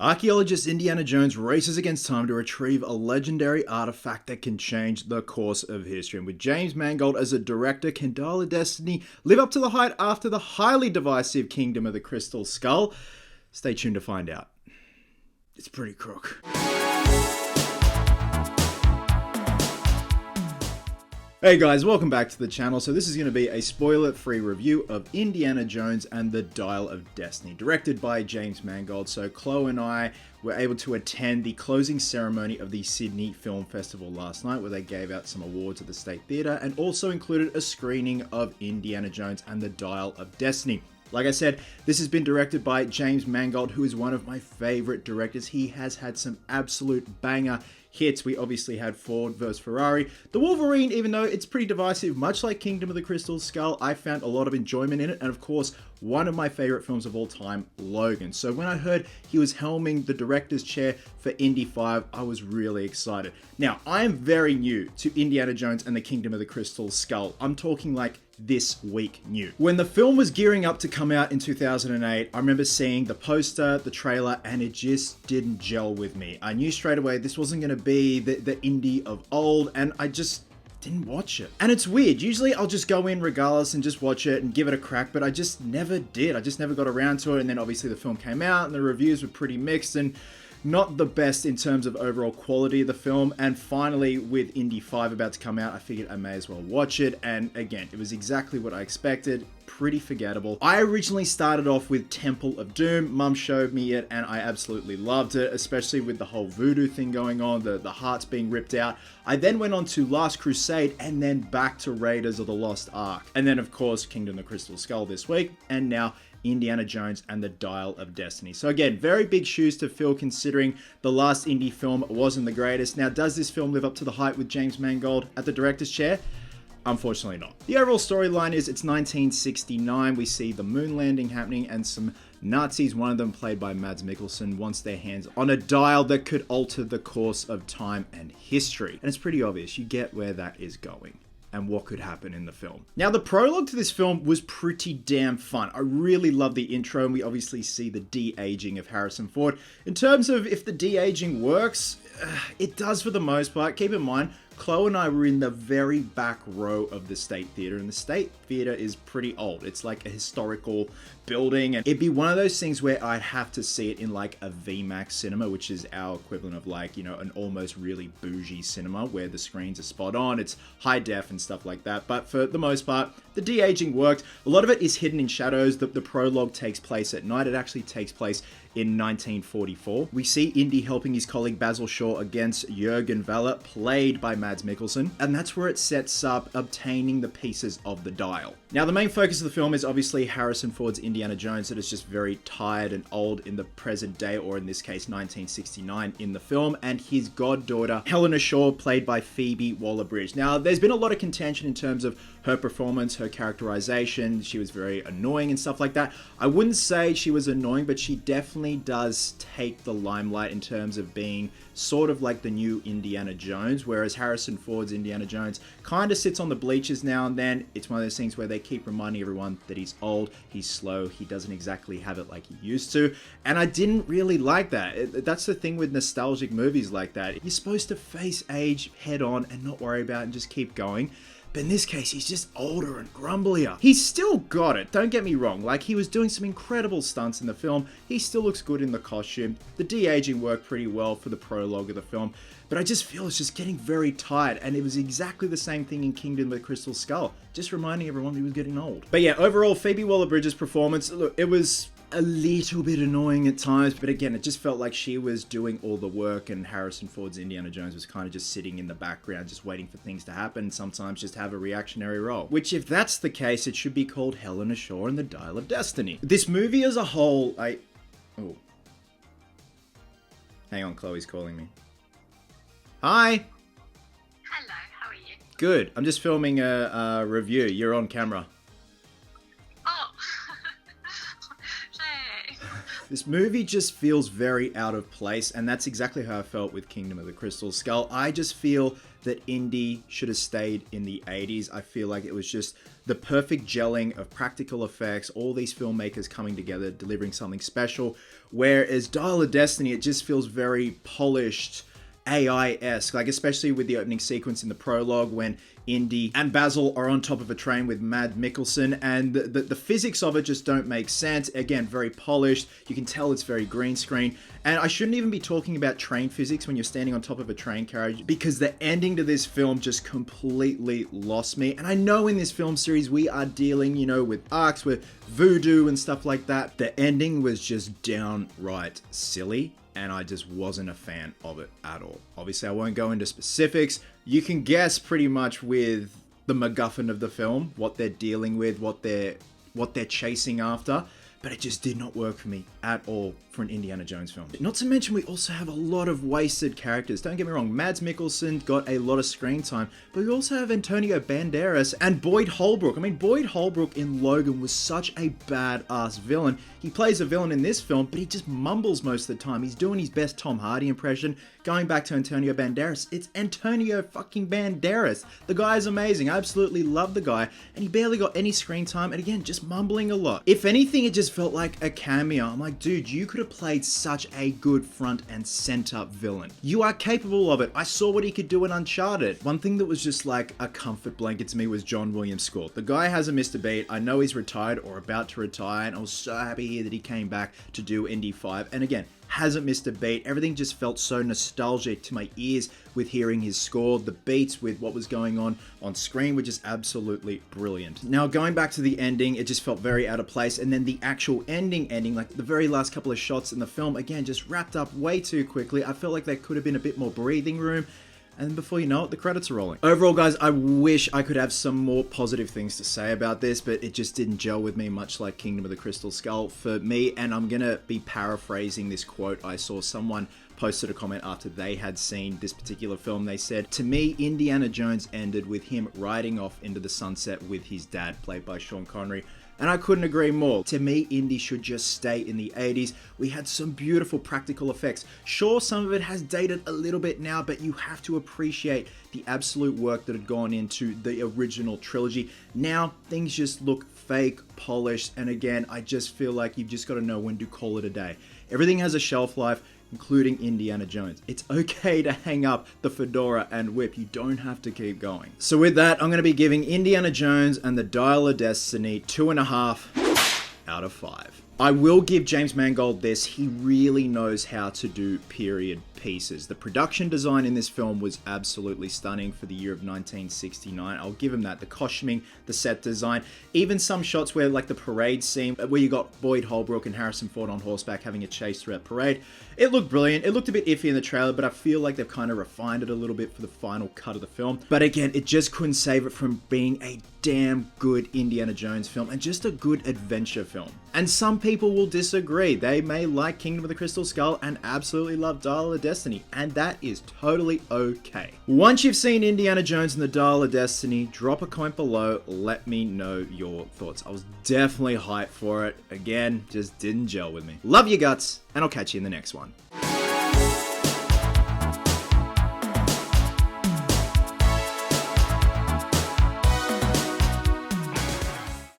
Archaeologist Indiana Jones races against time to retrieve a legendary artifact that can change the course of history. And with James Mangold as a director, can Dial of Destiny live up to the hype after the highly divisive Kingdom of the Crystal Skull? Stay tuned to find out. It's pretty crook. Hey guys, welcome back to the channel. So this is going to be a spoiler-free review of Indiana Jones and the Dial of Destiny, directed by James Mangold. So Chloe and I were able to attend the closing ceremony of the Sydney Film Festival last night, where they gave out some awards at the State Theatre and also included a screening of Indiana Jones and the Dial of Destiny. Like I said, this has been directed by James Mangold, who is one of my favorite directors. He has had some absolute banger hits. We obviously had Ford vs. Ferrari. The Wolverine, even though it's pretty divisive, much like Kingdom of the Crystal Skull, I found a lot of enjoyment in it. And of course, one of my favorite films of all time, Logan. So when I heard he was helming the director's chair for Indy 5, I was really excited. Now, I am very new to Indiana Jones and the Kingdom of the Crystal Skull. I'm talking like this week new. When the film was gearing up to come out in 2008, I remember seeing the poster, the trailer, and it just didn't gel with me. I knew straight away this wasn't going to be the Indy of old, and I just didn't watch it. And it's weird. Usually I'll just go in regardless and just watch it and give it a crack, but I just never did. I just never got around to it. And then obviously the film came out and the reviews were pretty mixed and not the best in terms of overall quality of the film. And finally, with Indy 5 about to come out, I figured I may as well watch it. And again, it was exactly what I expected. Pretty forgettable. I originally started off with Temple of Doom. Mum showed me it and I absolutely loved it, especially with the whole voodoo thing going on, the hearts being ripped out. I then went on to Last Crusade and then back to Raiders of the Lost Ark. And then of course, Kingdom of the Crystal Skull this week. And now Indiana Jones and the Dial of Destiny. So again, very big shoes to fill considering the last Indy film wasn't the greatest. Now, does this film live up to the hype with James Mangold at the director's chair? Unfortunately not. The overall storyline is it's 1969. We see the moon landing happening and some Nazis, one of them played by Mads Mikkelsen, wants their hands on a dial that could alter the course of time and history. And it's pretty obvious. You get where that is going and what could happen in the film. Now, the prologue to this film was pretty damn fun. I really love the intro, and we obviously see the de-aging of Harrison Ford. In terms of if the de-aging works, it does for the most part. Keep in mind, Chloe and I were in the very back row of the State Theatre, and the State Theatre is pretty old. It's like a historical building, and it'd be one of those things where I'd have to see it in like a VMAX cinema, which is our equivalent of like, you know, an almost really bougie cinema where the screens are spot on, it's high def and stuff like that. But for the most part, the de-aging worked. A lot of it is hidden in shadows. The prologue takes place at night. It actually takes place in 1944. We see Indy helping his colleague Basil Shaw against Jürgen Waller, played by Mads Mikkelsen, and that's where it sets up obtaining the pieces of the dial. Now, the main focus of the film is obviously Harrison Ford's Indiana Jones, that is just very tired and old in the present day, or in this case 1969 in the film, and his goddaughter Helena Shaw, played by Phoebe Waller-Bridge. Now, there's been a lot of contention in terms of her performance, her characterization. She was very annoying and stuff like that. I wouldn't say she was annoying, but she definitely does take the limelight in terms of being sort of like the new Indiana Jones, whereas Harrison Ford's Indiana Jones kind of sits on the bleachers now and then. It's one of those things where they keep reminding everyone that he's old, he's slow, he doesn't exactly have it like he used to, and I didn't really like that. That's the thing with nostalgic movies like that. You're supposed to face age head on and not worry about it and just keep going. But in this case, he's just older and grumblier. He's still got it, don't get me wrong. Like, he was doing some incredible stunts in the film. He still looks good in the costume. The de-aging worked pretty well for the prologue of the film. But I just feel it's just getting very tired. And it was exactly the same thing in Kingdom of the Crystal Skull. Just reminding everyone he was getting old. But yeah, overall, Phoebe Waller-Bridge's performance, look, it was a little bit annoying at times, but again, it just felt like she was doing all the work and Harrison Ford's Indiana Jones was kind of just sitting in the background, just waiting for things to happen, and sometimes just have a reactionary role. Which, if that's the case, it should be called Helena Shaw and the Dial of Destiny. This movie as a whole, Oh. Hang on, Chloe's calling me. Hi! Hello, how are you? Good. I'm just filming a review. You're on camera. Oh, hey. This movie just feels very out of place, and that's exactly how I felt with Kingdom of the Crystal Skull. I just feel that Indy should have stayed in the 80s. I feel like it was just the perfect gelling of practical effects, all these filmmakers coming together, delivering something special. Whereas Dial of Destiny, it just feels very polished, AI-esque, like especially with the opening sequence in the prologue when Indy and Basil are on top of a train with Mads Mikkelsen, and the physics of it just don't make sense. Again, very polished. You can tell it's very green screen. And I shouldn't even be talking about train physics when you're standing on top of a train carriage, because the ending to this film just completely lost me. And I know in this film series we are dealing, with arcs, with voodoo and stuff like that. The ending was just downright silly, and I just wasn't a fan of it at all. Obviously, I won't go into specifics. You can guess pretty much with the MacGuffin of the film, what they're dealing with, what they're chasing after, but it just did not work for me at all for an Indiana Jones film. Not to mention, we also have a lot of wasted characters. Don't get me wrong, Mads Mikkelsen got a lot of screen time, but we also have Antonio Banderas and Boyd Holbrook. I mean, Boyd Holbrook in Logan was such a badass villain. He plays a villain in this film, but he just mumbles most of the time. He's doing his best Tom Hardy impression. Going back to Antonio Banderas, it's Antonio fucking Banderas. The guy is amazing. I absolutely love the guy, and he barely got any screen time, and again, just mumbling a lot. If anything, it just felt like a cameo. I'm like, dude, you could have played such a good front and center villain. You are capable of it. I saw what he could do in Uncharted. One thing that was just like a comfort blanket to me was John Williams' score. The guy hasn't missed a beat. I know he's retired or about to retire, and I was so happy that he came back to do Indy 5. And again, hasn't missed a beat. Everything just felt so nostalgic to my ears with hearing his score. The beats with what was going on screen were just absolutely brilliant. Now, going back to the ending, it just felt very out of place. And then the actual ending, like the very last couple of shots in the film, again, just wrapped up way too quickly. I felt like there could have been a bit more breathing room. And before you know it, the credits are rolling. Overall, guys, I wish I could have some more positive things to say about this, but it just didn't gel with me, much like Kingdom of the Crystal Skull for me. And I'm gonna be paraphrasing this quote. I saw someone posted a comment after they had seen this particular film. They said, "To me, Indiana Jones ended with him riding off into the sunset with his dad," played by Sean Connery. And I couldn't agree more. To me, Indy should just stay in the 80s. We had some beautiful practical effects. Sure, some of it has dated a little bit now, but you have to appreciate the absolute work that had gone into the original trilogy. Now, things just look fake, polished, and again, I just feel like you've just got to know when to call it a day. Everything has a shelf life, including Indiana Jones. It's okay to hang up the fedora and whip. You don't have to keep going. So with that, I'm going to be giving Indiana Jones and the Dial of Destiny 2.5 out of 5. I will give James Mangold this. He really knows how to do period pieces. The production design in this film was absolutely stunning for the year of 1969. I'll give him that. The costuming, the set design, even some shots where like the parade scene where you got Boyd Holbrook and Harrison Ford on horseback having a chase throughout parade. It looked brilliant. It looked a bit iffy in the trailer, but I feel like they've kind of refined it a little bit for the final cut of the film. But again, it just couldn't save it from being a damn good Indiana Jones film and just a good adventure film. And some people will disagree. They may like Kingdom of the Crystal Skull and absolutely love Dial of Destiny, and that is totally okay. Once you've seen Indiana Jones and the Dial of Destiny, drop a comment below, let me know your thoughts. I was definitely hyped for it. Again, just didn't gel with me. Love your guts, and I'll catch you in the next one.